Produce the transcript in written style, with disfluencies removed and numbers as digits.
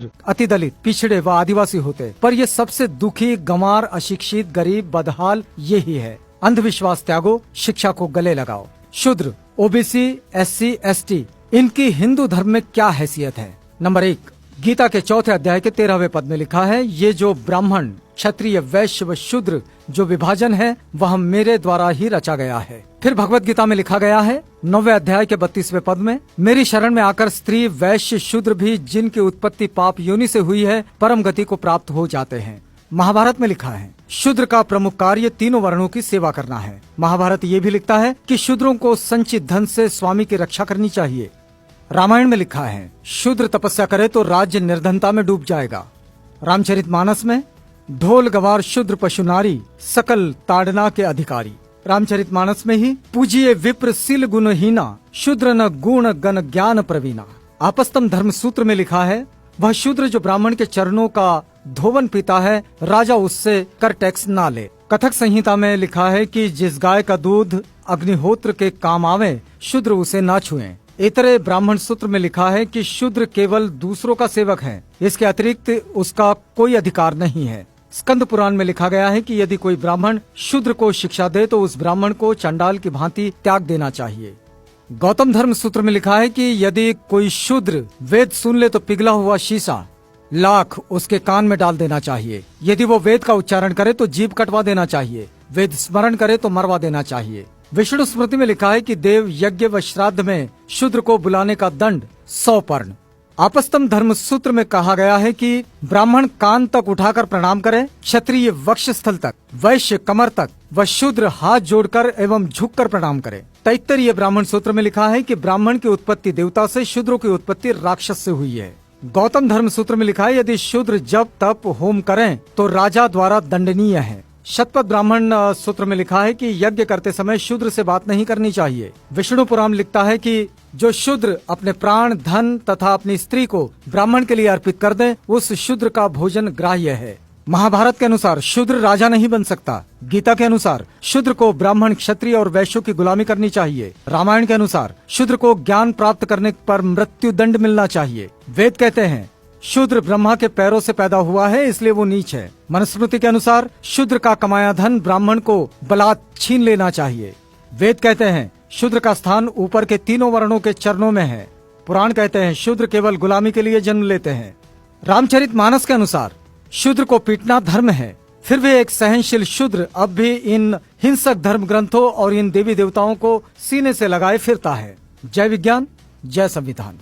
अति दलित, पिछड़े व आदिवासी होते, पर ये सबसे दुखी, गंवार, अशिक्षित, गरीब, बदहाल यही है। अंधविश्वास त्यागो, शिक्षा को गले लगाओ। शूद्र, ओबीसी, एससी, एसटी, इनकी हिंदू धर्म में क्या हैसियत है? नंबर 1, गीता के 4थे अध्याय के 13वें पद में लिखा है, ये जो ब्राह्मण, क्षत्रिय, वैश्य व शूद्र जो विभाजन है वह मेरे द्वारा ही रचा गया है। फिर भगवत गीता में लिखा गया है 9वें अध्याय के 32वें पद में, मेरी शरण में आकर स्त्री, वैश्य, शूद्र भी जिनकी उत्पत्ति पाप योनि से हुई है परम गति को प्राप्त हो जाते हैं। महाभारत में लिखा है शूद्र का प्रमुख कार्य तीनों वर्णों की सेवा करना है। महाभारत ये भी लिखता है कि शूद्रों को संचित धन से स्वामी की रक्षा करनी चाहिए। रामायण में लिखा है शूद्र तपस्या करे तो राज्य निर्धनता में डूब जाएगा। रामचरितमानस में ढोल गवार शूद्र पशु नारी सकल ताड़ना के अधिकारी। रामचरितमानस में ही पूजिए विप्र सील गुणहीना शूद्र न गुण गण ज्ञान प्रवीणा। आपस्तम धर्म सूत्र में लिखा है वह शूद्र जो ब्राह्मण के चरणों का धोवन पीता है राजा उससे कर टैक्स ना ले। कथक संहिता में लिखा है कि जिस गाय का दूध अग्निहोत्र के काम आवे शूद्र उसे ना छुएं। इतरे ब्राह्मण सूत्र में लिखा है कि शूद्र केवल दूसरों का सेवक है, इसके अतिरिक्त उसका कोई अधिकार नहीं है। स्कंद पुराण में लिखा गया है कि यदि कोई ब्राह्मण शूद्र को शिक्षा दे तो उस ब्राह्मण को चंडाल की भांति त्याग देना चाहिए। गौतम धर्म सूत्र में लिखा है कि यदि कोई शूद्र वेद सुन ले तो पिघला हुआ शीशा लाख उसके कान में डाल देना चाहिए। यदि वो वेद का उच्चारण करे तो जीभ कटवा देना चाहिए। वेद स्मरण करे तो मरवा देना चाहिए। विष्णु स्मृति में लिखा है कि देव यज्ञ व श्राद्ध में शूद्र को बुलाने का दंड 100 पर्ण। आपस्तम धर्म सूत्र में कहा गया है कि ब्राह्मण कान तक उठाकर प्रणाम करे, क्षत्रिय वक्षस्थल तक, वैश्य कमर तक व शूद्र हाथ जोड़कर एवं झुककर प्रणाम करे। तैत्तरीय ब्राह्मण सूत्र में लिखा है कि ब्राह्मण की उत्पत्ति देवता से, शूद्रों की उत्पत्ति राक्षस से हुई है। गौतम धर्म सूत्र में लिखा है यदि शूद्र जप तप होम करें तो राजा द्वारा दंडनीय है। शतपथ ब्राह्मण सूत्र में लिखा है कि यज्ञ करते समय शूद्र से बात नहीं करनी चाहिए। विष्णु पुराण लिखता है कि जो शूद्र अपने प्राण, धन तथा अपनी स्त्री को ब्राह्मण के लिए अर्पित कर दे उस शूद्र का भोजन ग्राह्य है। महाभारत के अनुसार शूद्र राजा नहीं बन सकता। गीता के अनुसार शूद्र को ब्राह्मण, क्षत्रिय और वैश्यों की गुलामी करनी चाहिए। रामायण के अनुसार शूद्र को ज्ञान प्राप्त करने पर मृत्यु दंड मिलना चाहिए। वेद कहते हैं शूद्र ब्रह्मा के पैरों से पैदा हुआ है इसलिए वो नीच है। मनुस्मृति के अनुसार शूद्र का कमाया धन ब्राह्मण को बलात् छीन लेना चाहिए। वेद कहते हैं शूद्र का स्थान ऊपर के तीनों वर्णों के चरणों में है। पुराण कहते हैं शूद्र केवल गुलामी के लिए जन्म लेते हैं। रामचरितमानस के अनुसार शूद्र को पीटना धर्म है। फिर भी एक सहनशील शूद्र अब भी इन हिंसक धर्म ग्रंथों और इन देवी देवताओं को सीने से लगाए फिरता है। जय विज्ञान, जय संविधान।